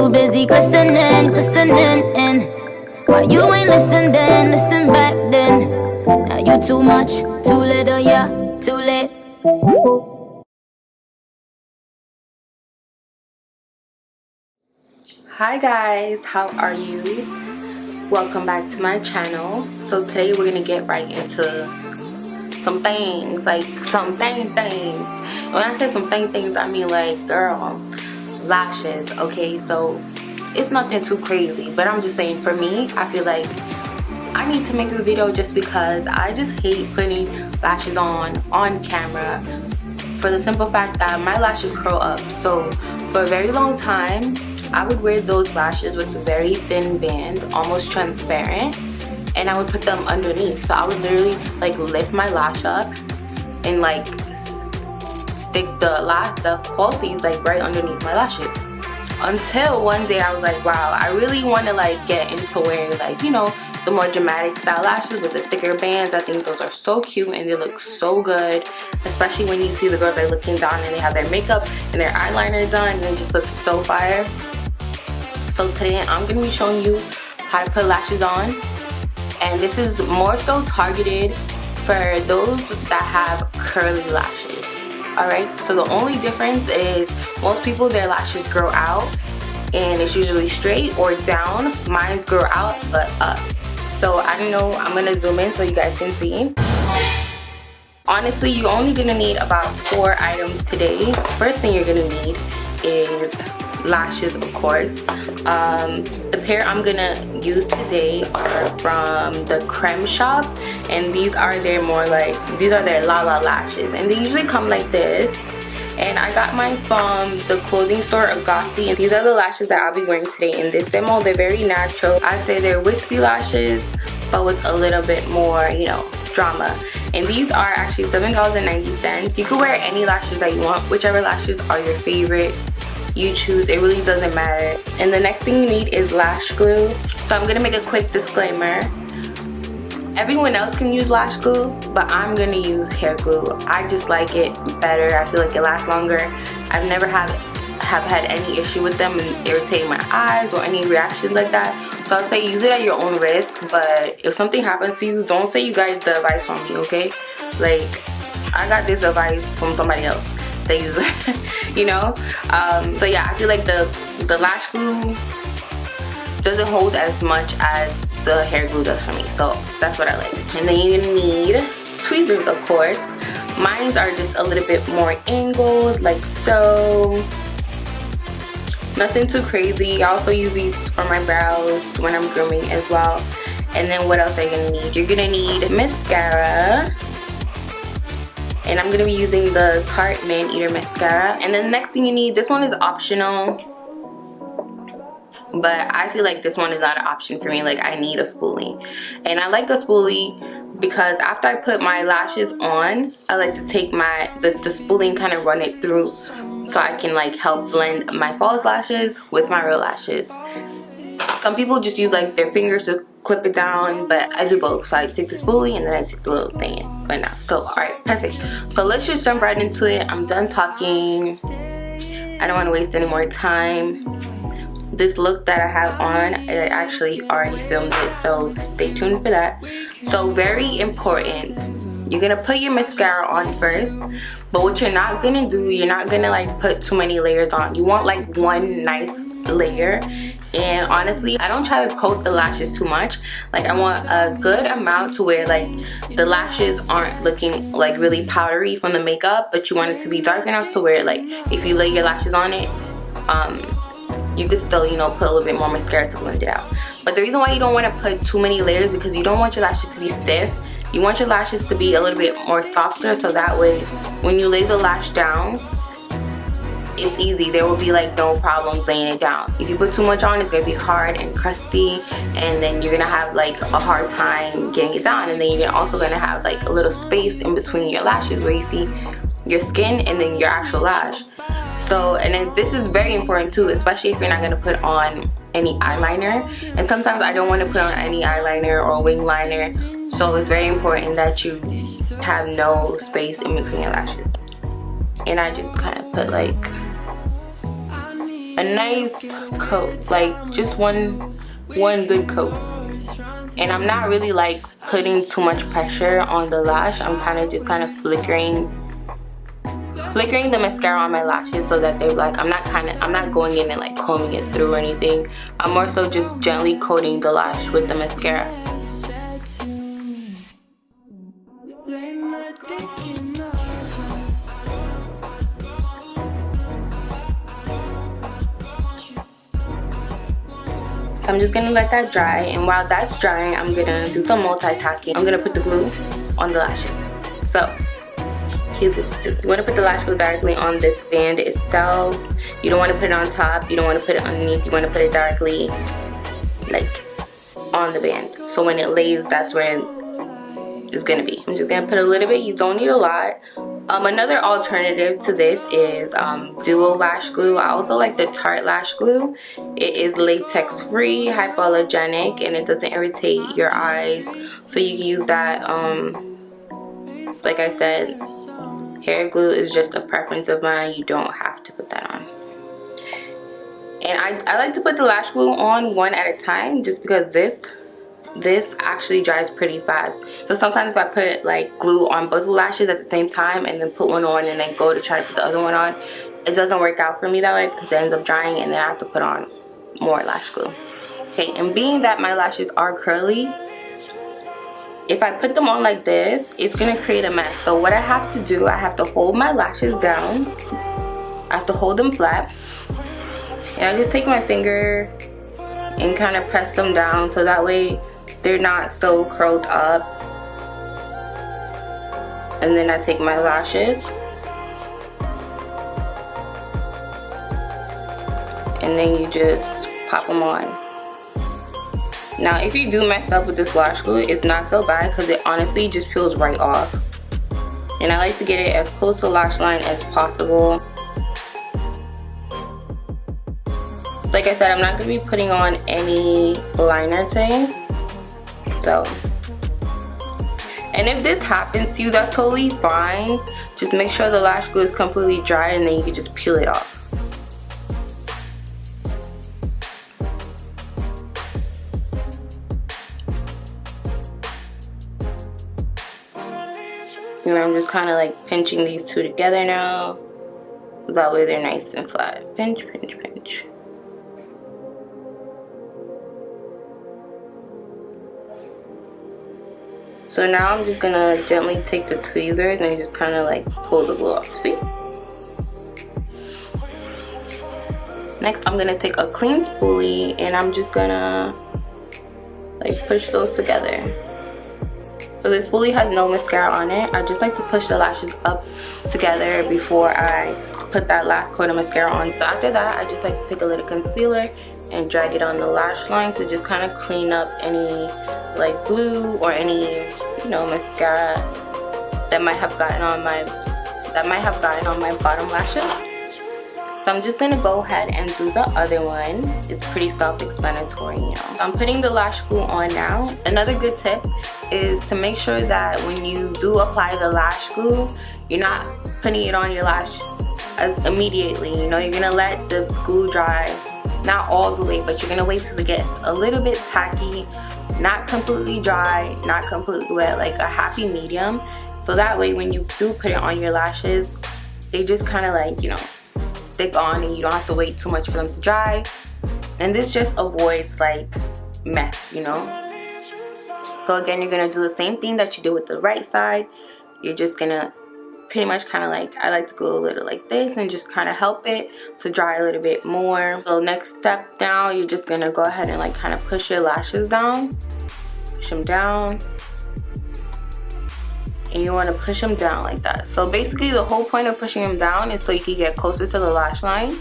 too busy glistening, glistening. And why you ain't listen then, listen back then. Now you too much, too little, yeah, too late. Hi guys, how are you? Welcome back to my channel. So today we're gonna get right into some things, like some things. When I say some things, I mean like, girl, lashes. Okay, so it's nothing too crazy, but I'm just saying, for me, I feel like I need to make this video just because I just hate putting lashes on camera, for the simple fact that my lashes curl up. So for a very long time I would wear those lashes with a very thin band, almost transparent, and I would put them underneath. So I would literally like lift my lash up and like stick the falsies like right underneath my lashes. Until one day I was like, wow, I really want to like get into wearing, like, you know, the more dramatic style lashes with the thicker bands. I think those are so cute and they look so good, especially when you see the girls that are looking down and they have their makeup and their eyeliner done and it just looks so fire. So today I'm going to be showing you how to put lashes on, and this is more so targeted for those that have curly lashes. Alright, so the only difference is most people, their lashes grow out and it's usually straight or down. Mine's grow out but up. So I don't know, I'm going to zoom in so you guys can see. Honestly, you're only going to need about 4 items today. First thing you're going to need is lashes, of course. The pair I'm gonna use today are from the Creme Shop, and these are their Lala lashes, and they usually come like this. And I got mine from the clothing store Agassi, and these are the lashes that I'll be wearing today in this demo. They're very natural. I'd say they're wispy lashes but with a little bit more, you know, drama. And these are actually $7.90. You can wear any lashes that you want, whichever lashes are your favorite. You choose, it really doesn't matter. And the next thing you need is lash glue. So I'm gonna make a quick disclaimer. Everyone else can use lash glue, but I'm gonna use hair glue. I just like it better. I feel like it lasts longer. I've never have had any issue with them and irritating my eyes or any reaction like that. So I'll say use it at your own risk, but if something happens to you, don't say you got the advice from me, okay? Like, I got this advice from somebody else. They use it, you know. So yeah, I feel like the lash glue doesn't hold as much as the hair glue does for me, so that's what I like. And then you're gonna need tweezers, of course. Mine are just a little bit more angled, like so. Nothing too crazy. I also use these for my brows when I'm grooming as well. And then what else are you gonna need? You're gonna need mascara. And I'm going to be using the Tarte Maneater mascara. And then the next thing you need, this one is optional, but I feel like this one is not an option for me. Like, I need a spoolie. And I like a spoolie because after I put my lashes on, I like to take the spoolie and kind of run it through so I can like help blend my false lashes with my real lashes. Some people just use like their fingers to clip it down, but I do both. So I take the spoolie and then I take the little thing in. But now, so alright, perfect. So let's just jump right into it. I'm done talking. I don't want to waste any more time. This look that I have on, I actually already filmed it, so stay tuned for that. So very important, you're gonna put your mascara on first, but what you're not gonna do, you're not gonna like put too many layers on. You want like one nice layer. And honestly, I don't try to coat the lashes too much. Like, I want a good amount to where like the lashes aren't looking like really powdery from the makeup, but you want it to be dark enough to where like if you lay your lashes on it, you could still, you know, put a little bit more mascara to blend it out. But the reason why you don't want to put too many layers is because you don't want your lashes to be stiff. You want your lashes to be a little bit more softer, so that way when you lay the lash down, it's easy. There will be like no problems laying it down. If you put too much on, it's gonna be hard and crusty, and then you're gonna have like a hard time getting it down. And then you're also gonna have like a little space in between your lashes where you see your skin and then your actual lash. So, and then this is very important too, especially if you're not gonna put on any eyeliner. And sometimes I don't want to put on any eyeliner or wing liner, so it's very important that you have no space in between your lashes. And I just kind of put like a nice coat, like just one good coat. And I'm not really like putting too much pressure on the lash. I'm kind of flickering the mascara on my lashes so that they're like, I'm not going in and like combing it through or anything. I'm more so just gently coating the lash with the mascara. So I'm just gonna let that dry, and while that's drying, I'm gonna do some multitasking. I'm gonna put the glue on the lashes. So here's this. You wanna put the lash glue directly on this band itself. You don't wanna put it on top, you don't wanna put it underneath, you wanna put it directly like on the band. So when it lays, that's where it's gonna be. I'm just gonna put a little bit, you don't need a lot. Another alternative to this is duo lash glue. I also like the Tarte lash glue. It is latex free, hypoallergenic, and it doesn't irritate your eyes, so you can use that. Like I said, hair glue is just a preference of mine. You don't have to put that on. And I like to put the lash glue on one at a time, just because this actually dries pretty fast. So sometimes if I put like glue on both lashes at the same time and then put one on and then go to try to put the other one on, it doesn't work out for me that way because it ends up drying and then I have to put on more lash glue. Okay, and being that my lashes are curly, if I put them on like this, it's gonna create a mess. So what I have to do, I have to hold my lashes down. I have to hold them flat. And I just take my finger and kind of press them down so that way they're not so curled up. And then I take my lashes and then you just pop them on. Now if you do mess up with this lash glue, it's not so bad because it honestly just peels right off. And I like to get it as close to the lash line as possible. Like I said, I'm not going to be putting on any liner today. So, and if this happens to you, that's totally fine. Just make sure the lash glue is completely dry and then you can just peel it off. And I'm just kind of like pinching these two together now. That way they're nice and flat. Pinch, pinch, pinch. So now I'm just gonna gently take the tweezers and just kind of like pull the glue off, see? Next, I'm gonna take a clean spoolie and I'm just gonna like push those together. So this spoolie has no mascara on it. I just like to push the lashes up together before I put that last coat of mascara on. So after that, I just like to take a little concealer and drag it on the lash line to just kind of clean up any like glue or any, you know, mascara that might have gotten on my bottom lashes. So I'm just gonna go ahead and do the other one. It's pretty self-explanatory, you know. So I'm putting the lash glue on now. Another good tip is to make sure that when you do apply the lash glue, you're not putting it on your lash as immediately. You know, you're gonna let the glue dry, not all the way, but you're gonna wait till it gets a little bit tacky. Not completely dry, not completely wet, like a happy medium. So that way when you do put it on your lashes, they just kind of like, you know, stick on and you don't have to wait too much for them to dry. And this just avoids like mess, you know. So again, you're gonna do the same thing that you did with the right side. You're just gonna pretty much kind of like, I like to go a little like this and just kind of help it to dry a little bit more. So next step now, you're just gonna go ahead and like kind of push your lashes down. Push them down. And you want to push them down like that. So basically the whole point of pushing them down is so you can get closer to the lash line.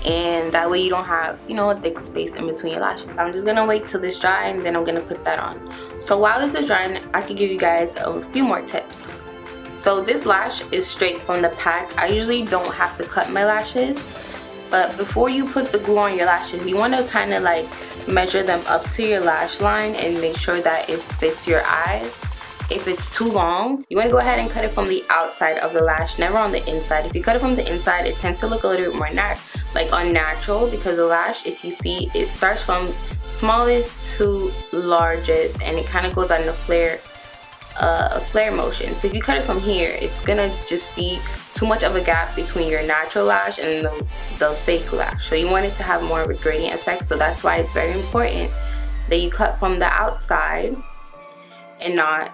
And that way you don't have, you know, a thick space in between your lashes. I'm just gonna wait till this dry and then I'm gonna put that on. So while this is drying, I can give you guys a few more tips. So this lash is straight from the pack. I usually don't have to cut my lashes, but before you put the glue on your lashes, you want to kind of like measure them up to your lash line and make sure that it fits your eyes. If it's too long, you want to go ahead and cut it from the outside of the lash, never on the inside. If you cut it from the inside, it tends to look a little bit more like unnatural, because the lash, if you see, it starts from smallest to largest, and it kind of goes on the flare motion. So if you cut it from here, it's gonna just be too much of a gap between your natural lash and the fake lash. So you want it to have more of a gradient effect. So that's why it's very important that you cut from the outside and not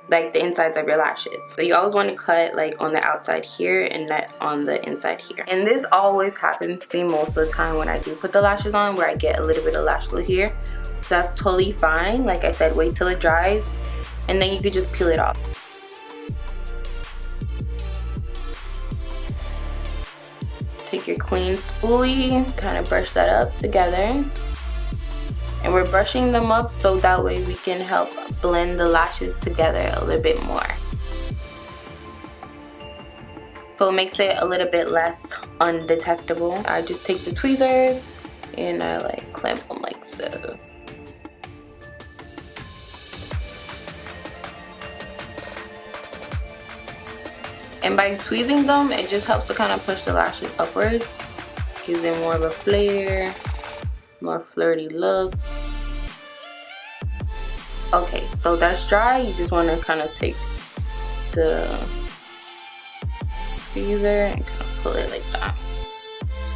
like the insides of your lashes. So you always want to cut like on the outside here and not on the inside here. And this always happens to me most of the time when I do put the lashes on, where I get a little bit of lash glue here. So that's totally fine. Like I said, wait till it dries and then you could just peel it off. Take your clean spoolie, kind of brush that up together. And we're brushing them up so that way we can help blend the lashes together a little bit more. So it makes it a little bit less undetectable. I just take the tweezers and I like clamp them like so. And by tweezing them, it just helps to kind of push the lashes upwards, gives them more of a flare, more flirty look. Okay, so that's dry. You just want to kind of take the tweezer and kind of pull it like that.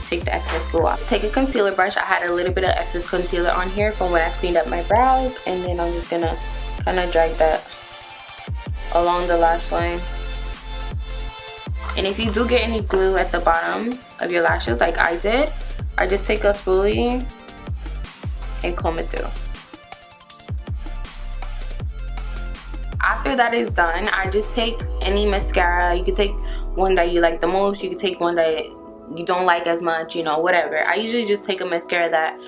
Take the excess glue off. Take a concealer brush. I had a little bit of excess concealer on here from when I cleaned up my brows, and then I'm just gonna kind of drag that along the lash line. And if you do get any glue at the bottom of your lashes like I did, I just take a spoolie and comb it through. After that is done, I just take any mascara. You could take one that you like the most, you could take one that you don't like as much, you know, whatever. I usually just take a mascara that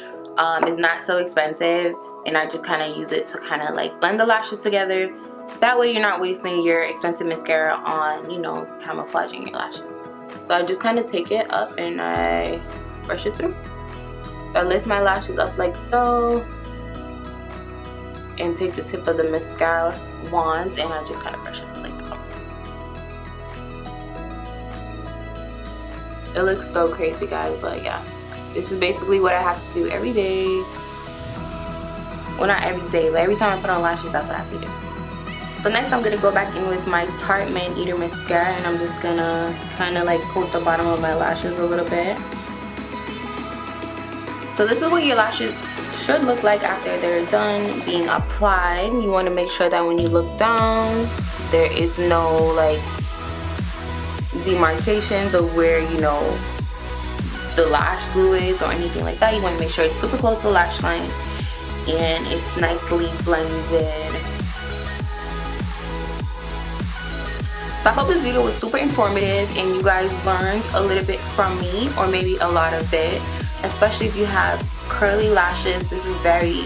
is not so expensive, and I just kind of use it to kind of like blend the lashes together. That way you're not wasting your expensive mascara on, you know, camouflaging your lashes. So I just kind of take it up and I brush it through. So I lift my lashes up like so, and take the tip of the mascara wand and I just kind of brush it like that. It looks so crazy, guys, but yeah, this is basically what I have to do every day. Well, not every day, but every time I put on lashes, that's what I have to do. So next I'm gonna go back in with my Tarte Maneater mascara, and I'm just gonna kind of like coat the bottom of my lashes a little bit. So this is what your lashes should look like after they're done being applied. You want to make sure that when you look down, there is no like demarcations of where, you know, the lash glue is or anything like that. You want to make sure it's super close to the lash line and it's nicely blended. So I hope this video was super informative and you guys learned a little bit from me, or maybe a lot of it. Especially if you have curly lashes, this is very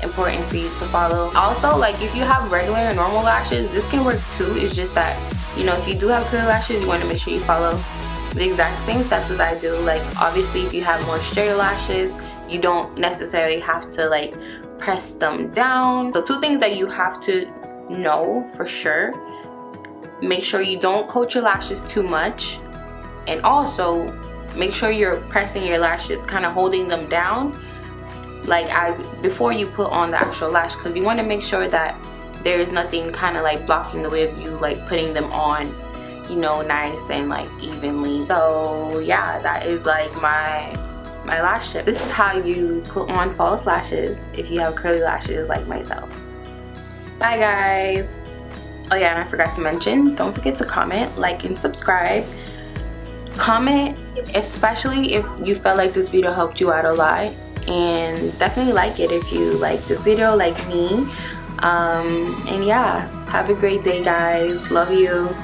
important for you to follow. Also, like if you have regular and normal lashes, this can work too. It's just that, you know, if you do have curly lashes, you want to make sure you follow the exact same steps as I do. Like obviously if you have more straighter lashes, you don't necessarily have to like press them down. So two things that you have to know for sure: make sure you don't coat your lashes too much, and also make sure you're pressing your lashes, kind of holding them down like as before you put on the actual lash, because you want to make sure that there's nothing kind of like blocking the way of you like putting them on, you know, nice and like evenly. So yeah, that is like my lash tip. This is how you put on false lashes if you have curly lashes like myself. Bye guys. Oh yeah, and I forgot to mention, don't forget to comment, like, and subscribe. Comment especially if you felt like this video helped you out a lot, and definitely like it if you like this video like me. And yeah, have a great day guys. Love you.